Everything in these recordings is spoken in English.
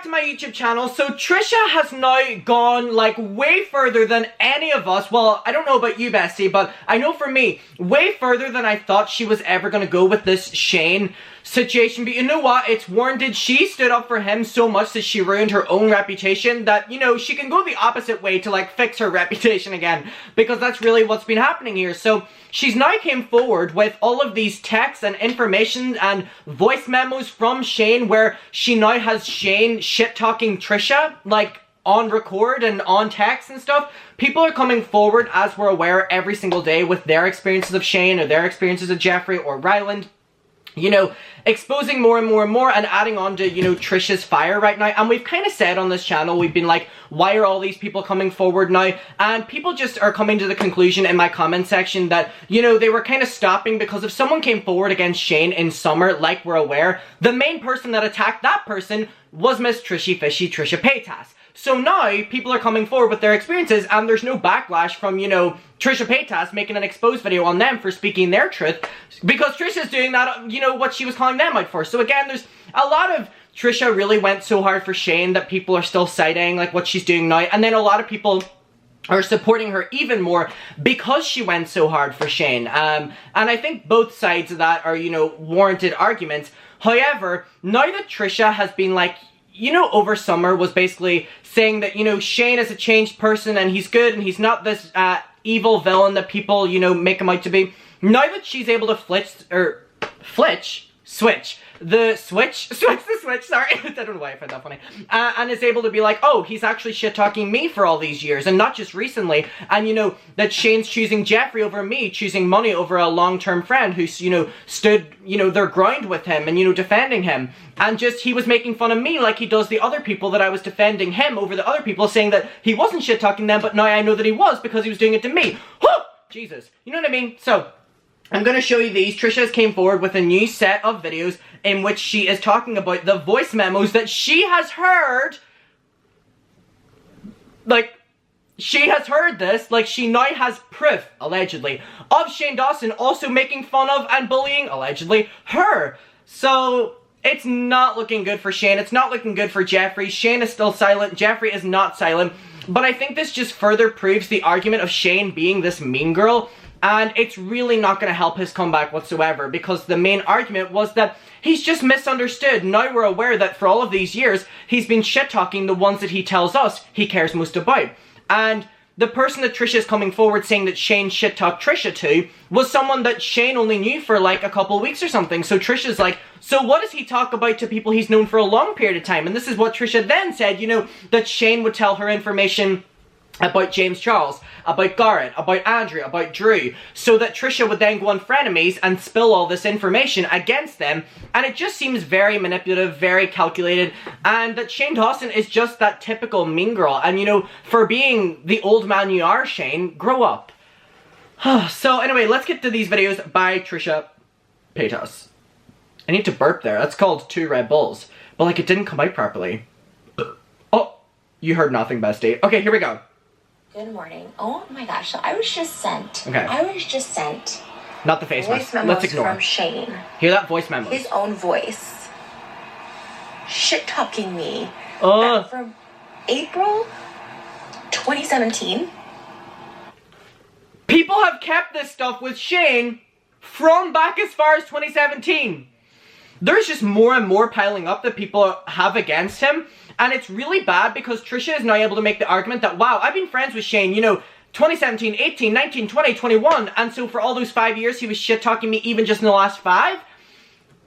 back to my YouTube channel. So Trisha has now gone like way further than any of us. Well, I don't know about you, Bessie, but I know for me, way further than I thought she was ever going to go with this Shane situation. But you know what? It's warranted. She stood up for him so much that she ruined her own reputation that, you know, she can go the opposite way to like fix her reputation again, because that's really what's been happening here. So she's now came forward with all of these texts and information and voice memos from Shane, where she now has Shane shit-talking Trisha, like, on record and on text and stuff. People are coming forward, as we're aware, every single day with their experiences of Shane or their experiences of Jeffrey or Ryland. You know, exposing more and more and more and adding on to, you know, Trisha's fire right now. And we've kind of said on this channel, we've been like, why are all these people coming forward now? And people just are coming to the conclusion in my comment section that, you know, they were kind of stopping because if someone came forward against Shane in summer, like we're aware, the main person that attacked that person was Miss Trishy Fishy Trisha Paytas. So now, people are coming forward with their experiences, and there's no backlash from, you know, Trisha Paytas making an exposed video on them for speaking their truth, because Trisha's doing that, you know, what she was calling them out for. So again, there's a lot of Trisha really went so hard for Shane that people are still citing, like, what she's doing now, and then a lot of people are supporting her even more because she went so hard for Shane. And I think both sides of that are, you know, warranted arguments. However, now that Trisha has been like, you know, over summer was basically saying that, you know, Shane is a changed person and he's good and he's not this evil villain that people, you know, make him out to be. Now that she's able to switch the switch, sorry, I don't know why I found that funny, and is able to be like, oh, he's actually shit-talking me for all these years, and not just recently, and, you know, that Shane's choosing Jeffrey over me, choosing money over a long-term friend who's, you know, stood, you know, their ground with him, and, you know, defending him, and just, he was making fun of me like he does the other people that I was defending him over the other people, saying that he wasn't shit-talking them, but now I know that he was, because he was doing it to me. Whew! Jesus. You know what I mean? So, I'm going to show you these. Trisha's came forward with a new set of videos in which she is talking about the voice memos that she has heard. Like, she has heard this, like she now has proof, allegedly, of Shane Dawson also making fun of and bullying, allegedly, her. So, it's not looking good for Shane. It's not looking good for Jeffrey. Shane is still silent. Jeffrey is not silent. But I think this just further proves the argument of Shane being this mean girl. And it's really not going to help his comeback whatsoever, because the main argument was that he's just misunderstood. Now we're aware that for all of these years, he's been shit-talking the ones that he tells us he cares most about. And the person that Trisha's coming forward saying that Shane shit-talked Trisha to was someone that Shane only knew for like a couple of weeks or something. So Trisha's like, so what does he talk about to people he's known for a long period of time? And this is what Trisha then said, you know, that Shane would tell her information about James Charles, about Garrett, about Andrea, about Drew, so that Trisha would then go on Frenemies and spill all this information against them, and it just seems very manipulative, very calculated, and that Shane Dawson is just that typical mean girl, and you know, for being the old man you are, Shane, grow up. So anyway, let's get to these videos by Trisha Paytas. I need to burp there, that's called 2 Red Bulls, but like it didn't come out properly. Oh, you heard nothing, bestie. Okay, here we go. Good morning. Oh my gosh, so I was just sent. Okay. I was just sent. Not the face voice memos. memos Let's ignore. From Shane. Hear that voice memo. His own voice. Shit-talking me. Back from April 2017. People have kept this stuff with Shane from back as far as 2017. There's just more and more piling up that people have against him. And it's really bad because Trisha is now able to make the argument that, wow, I've been friends with Shane, you know, 2017, 18, 19, 20, 21. And so for all those 5 years, he was shit-talking me even just in the last 5.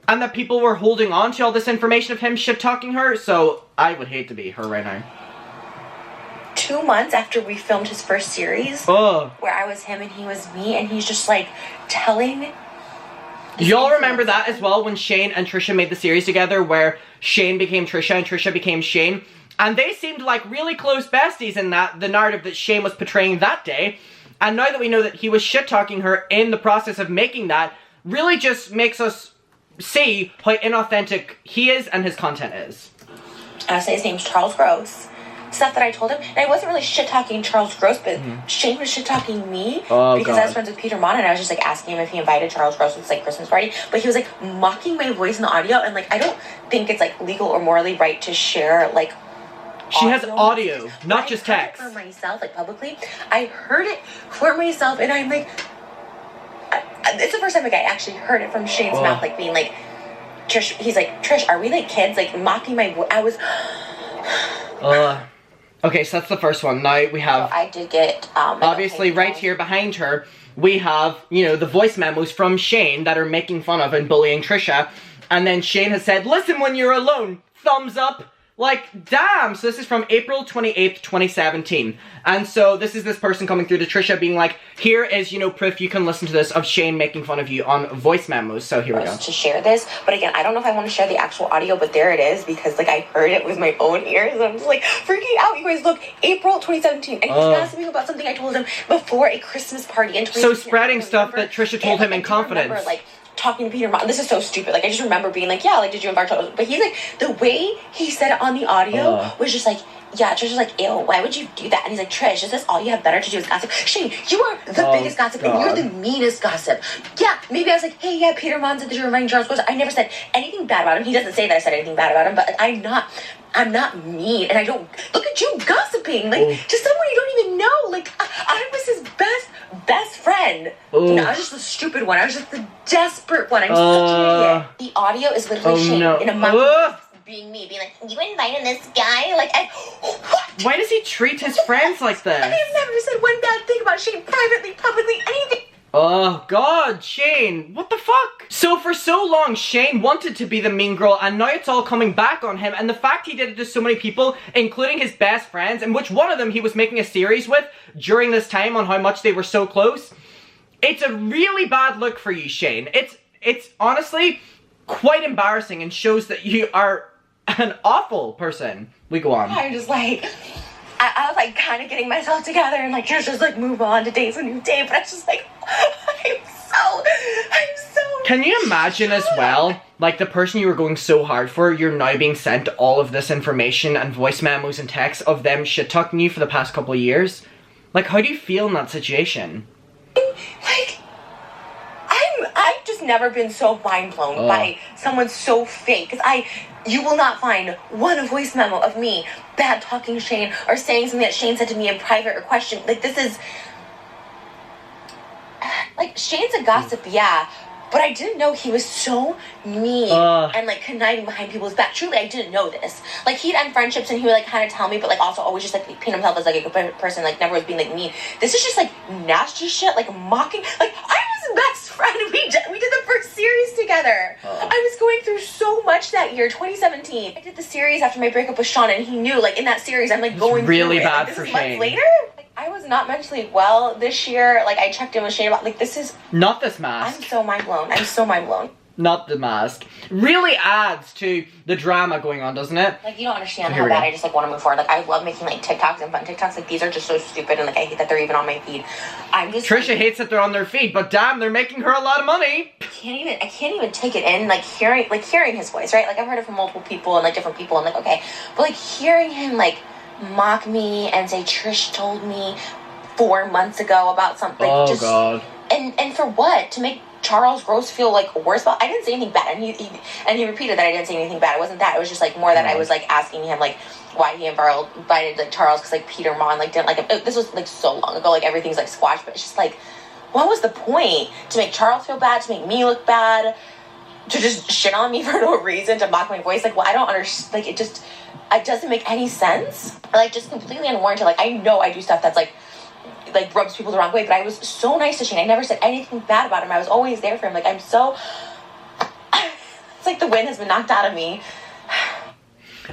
And that people were holding on to all this information of him shit-talking her. So I would hate to be her right now. 2 months after we filmed his first series, where I was him and he was me, and he's just like telling... Y'all remember that as well when Shane and Trisha made the series together where Shane became Trisha and Trisha became Shane? And they seemed like really close besties in that, the narrative that Shane was portraying that day. And now that we know that he was shit-talking her in the process of making that, really just makes us see how inauthentic he is and his content is. I say his name's Charles Gross. stuff that I told him. And I wasn't really shit-talking Charles Gross, but Shane was shit-talking me because I was friends with Peter Mon, and I was just, like, asking him if he invited Charles Gross to his, like, Christmas party. But he was, like, mocking my voice in the audio, and, like, I don't think it's, like, legal or morally right to share, like, she has audio, not just text. For myself, like, publicly. I heard it for myself, and I'm, like... it's the first time, like, I actually heard it from Shane's mouth, like, being, like... Trish, he's like, Trish, are we, like, kids? Like, mocking my voice. I was... Okay, so that's the first one. Now we have... I did get... obviously, right here behind her, we have, you know, the voice memos from Shane that are making fun of and bullying Trisha. And then Shane has said, listen when you're alone. Thumbs up. Like, damn! So this is from April 28th, 2017. And so this is this person coming through to Trisha being like, here is, you know, proof you can listen to this of Shane making fun of you on voice memos. So here we go. To share this, but again, I don't know if I want to share the actual audio, but there it is, because, like, I heard it with my own ears, and I'm just, like, freaking out. You guys, look, April 2017, and he's gossiping about something I told him before a Christmas party in 2017. So spreading stuff that Trisha told him in confidence. Remember, like, talking to Peter Mon. This is so stupid. Like, I just remember being like, yeah, like, did you invite Charles? But he's like, the way he said it on the audio was just like, yeah, Trish was like, ew, why would you do that? And he's like, Trish, is this all you have better to do is gossip? Shane, you are the biggest gossip, and you're the meanest gossip. Yeah, maybe I was like, hey, yeah, Peter Mon said that you're inviting Charles. I never said anything bad about him. He doesn't say that I said anything bad about him, but I'm not mean, and I don't, look at you gossiping, like, to someone you don't even know. Like, I was his best friend. No, I was just the stupid one. I was just the desperate one. I'm such an idiot. The audio is literally Shane in a month being me, being like, you invited this guy? Like, what? Why does he treat his friends like this? I have never said one bad thing about Shane privately, publicly, anything. Oh, God, Shane, what the fuck? So for so long, Shane wanted to be the mean girl, and now it's all coming back on him, and the fact he did it to so many people, including his best friends, and which one of them he was making a series with during this time on how much they were so close, it's a really bad look for you, Shane. It's honestly quite embarrassing and shows that you are an awful person. We go on. I'm just like... I was, like, kind of getting myself together and, like, just, like, move on. Today's a new day. But I was just, like, I'm so... Can you imagine as well, like, the person you were going so hard for, you're now being sent all of this information and voice memos and texts of them shit-talking you for the past couple of years? Like, how do you feel in that situation? Like, I've just never been so mind-blown by someone so fake. Because you will not find one voice memo of me bad-talking Shane or saying something that Shane said to me in private or question. Like, this is... Like, Shane's a gossip, yeah. But I didn't know he was so mean and, like, conniving behind people's back. Truly, I didn't know this. Like, he'd end friendships and he would, like, kind of tell me, but, like, also always just, like, paint himself as, like, a good person. Like, never was being, like, mean. This is just, like, nasty shit. Like, mocking. Like, I was his best friend. We did the first series together. I was going through so much that year, 2017. I did the series after my breakup with Sean, and he knew, like, in that series, I'm, like, going really through bad it. Like, for this is Shane. months later? Like, I was not mentally well this year. Like, I checked in with Shane about, like, this is... Not this mask. I'm so mind-blown. I'm so mind-blown. Not the mask. Really adds to the drama going on, doesn't it? Like, you don't understand how bad I just, like, want to move forward. Like, I love making, like, TikToks and fun TikToks. Like, these are just so stupid, and, like, I hate that they're even on my feed. I'm just... Trisha hates that they're on their feed, but damn, they're making her a lot of money. I can't even take it in, like, hearing his voice, right? Like, I've heard it from multiple people and, like, different people, and, like, okay. But, like, hearing him, like, mock me and say, Trish told me 4 months ago about something. Oh, God. And for what? To make Charles Gross feel, like, worse about... I didn't say anything bad, and he repeated that I didn't say anything bad. It wasn't that. It was just, like, more that I was, like, asking him, like, why he invited, like, Charles, because, like, Peter Mon, like, didn't like him. This was, like, so long ago. Like, everything's, like, squashed, but it's just, like, what was the point? To make Charles feel bad? To make me look bad? To just shit on me for no reason? To mock my voice? Like, well, I don't understand. Like, it doesn't make any sense. Like, just completely unwarranted. Like, I know I do stuff that's, like, rubs people the wrong way, but I was so nice to Shane. I never said anything bad about him. I was always there for him. Like, I'm so... It's like the wind has been knocked out of me.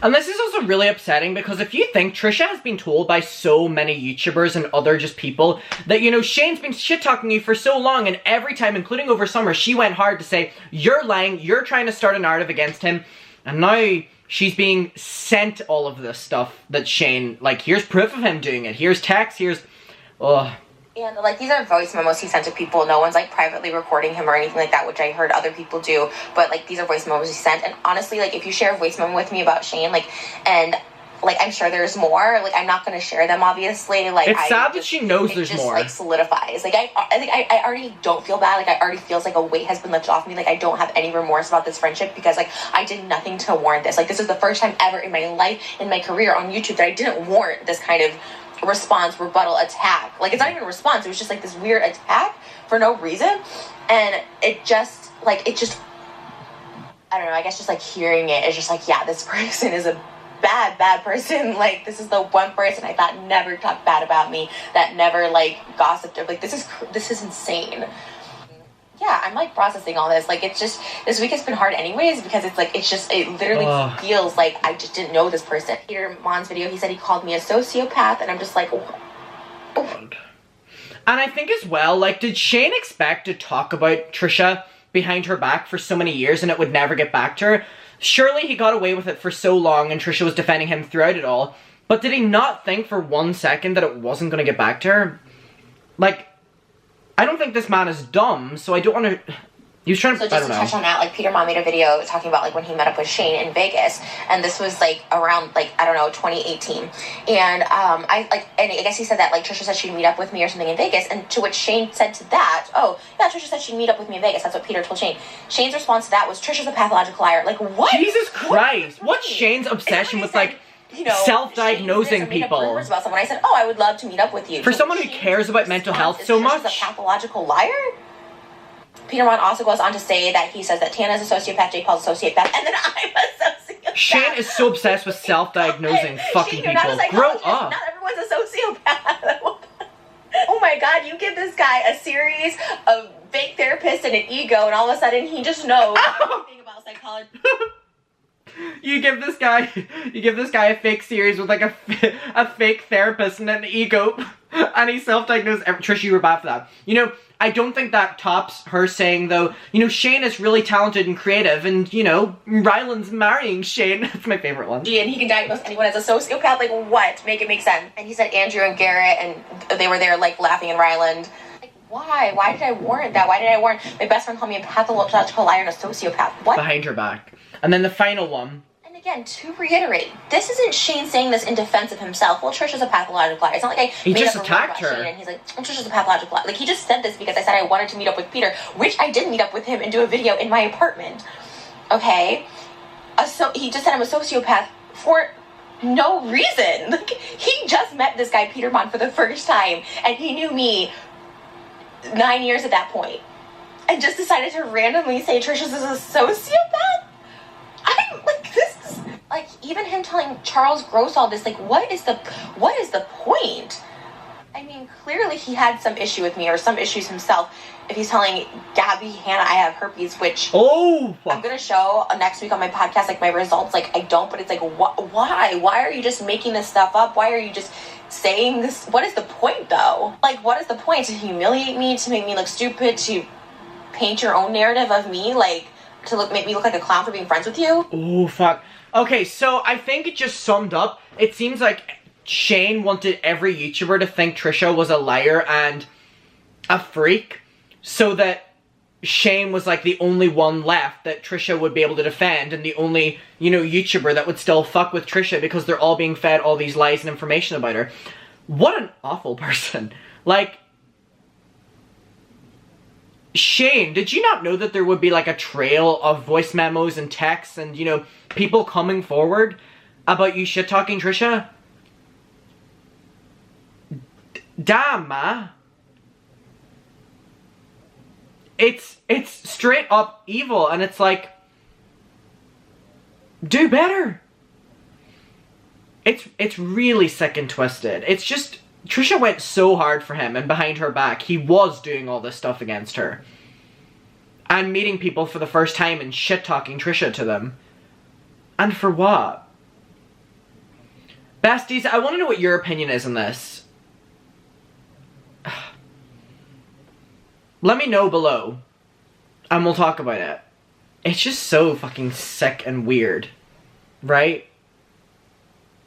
And this is also really upsetting because if you think Trisha has been told by so many YouTubers and other just people that, you know, Shane's been shit-talking you for so long, and every time, including over summer, she went hard to say, you're lying, you're trying to start a narrative against him, and now she's being sent all of this stuff that Shane, like, here's proof of him doing it, here's text, here's... And, like, these are voice memos he sent to people. No one's, like, privately recording him or anything like that, which I heard other people do. But, like, these are voice memos he sent. And honestly, like, if you share a voice memo with me about Shane, like, and like, I'm sure there's more. Like, I'm not going to share them, obviously. Like, it's sad that she knows there's more. Like, solidifies. Like, I think I already don't feel bad. Like, I already feels like a weight has been lifted off me. Like, I don't have any remorse about this friendship because, like, I did nothing to warrant this. Like, this is the first time ever in my life, in my career on YouTube, that I didn't warrant this kind of response, rebuttal, attack. Like, it's not even a response. It was just, like, this weird attack for no reason. And it just, I don't know, I guess just, like, hearing it is just, like, yeah, this person is a bad person. Like, this is the one person I thought never talked bad about me, that never, like, gossiped. Like, this is insane. Yeah, I'm, like, processing all this. Like, it's just, this week has been hard anyways, because it's, like, it literally feels like I just didn't know this person. Peter Mon's video, he said he called me a sociopath, and I'm just like, oh. And I think as well, like, did Shane expect to talk about Trisha behind her back for so many years and it would never get back to her? Surely he got away with it for so long and Trisha was defending him throughout it all. But did he not think for 1 second that it wasn't going to get back to her? Like, I don't think this man is dumb, so I don't want to... He was trying to... So just to touch on that, like, Peter Mon made a video talking about, like, when he met up with Shane in Vegas, and this was, like, around, like, I don't know, 2018, and, I guess he said that, like, Trisha said she'd meet up with me or something in Vegas, and to which Shane said to that, oh, yeah, Trisha said she'd meet up with me in Vegas, that's what Peter told Shane. Shane's response to that was, Trisha's a pathological liar. Like, what? Jesus Christ! What's Shane's obsession with, like, you know, self-diagnosing people? Rumors about someone. I said, oh, I would love to meet up with you. For someone who cares about mental health so much? Trisha's a pathological liar? Peter Mon also goes on to say that he says that Tana is a sociopath, Jake Paul's a sociopath, and then I'm a sociopath. Shane is so obsessed with self-diagnosing fucking Shane, people. Grow up. Not everyone's a sociopath. Oh my god, you give this guy a series of fake therapists and an ego, and all of a sudden he just knows everything about psychology. You give this guy a fake series with, like, a fake therapist and an ego, and he self-diagnosed. Trisha, you were bad for that. You know, I don't think that tops her saying, though, you know, Shane is really talented and creative, and, you know, Ryland's marrying Shane. That's my favorite one. And he can diagnose anyone as a sociopath. Like, what? Make it make sense. And he said Andrew and Garrett, and they were there, like, laughing in Ryland. Like, why? Why did I warrant that? Why did I warrant my best friend called me a pathological liar and a sociopath? What? Behind her back. And then the final one. And again, to reiterate, this isn't Shane saying this in defense of himself. Well, Trisha's a pathological liar. It's not like he just attacked her. Shane and he's like, oh, Trisha's a pathological liar. Like, he just said this because I said I wanted to meet up with Peter, which I did meet up with him and do a video in my apartment. Okay? He just said I'm a sociopath for no reason. Like, he just met this guy, Peter Mon, for the first time, and he knew me 9 years at that point. And just decided to randomly say Trisha's is a sociopath? I'm like, this is like, even him telling Charles Gross all this, like, what is the point? I mean, clearly he had some issue with me or some issues himself if he's telling Gabby, Hannah I have herpes, which I'm gonna show next week on my podcast, like, my results. Like, I don't, but it's like, why are you just making this stuff up? Why are you just saying this? What is the point, though? Like, what is the point? To humiliate me, to make me look stupid, to paint your own narrative of me, like, to make me look like a clown for being friends with you? Oh, fuck. Okay, so I think it just summed up. It seems like Shane wanted every YouTuber to think Trisha was a liar and a freak, so that Shane was, like, the only one left that Trisha would be able to defend, and the only, you know, YouTuber that would still fuck with Trisha because they're all being fed all these lies and information about her. What an awful person. Like, Shane, did you not know that there would be, like, a trail of voice memos and texts and, you know, people coming forward about you shit-talking Trisha? Damn, ma. It's straight up evil, and it's like, do better. It's really sick and twisted. It's just, Trisha went so hard for him, and behind her back, he was doing all this stuff against her. And meeting people for the first time and shit-talking Trisha to them. And for what? Besties, I want to know what your opinion is on this. Let me know below, and we'll talk about it. It's just so fucking sick and weird, right?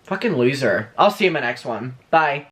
Fucking loser. I'll see you in my next one. Bye.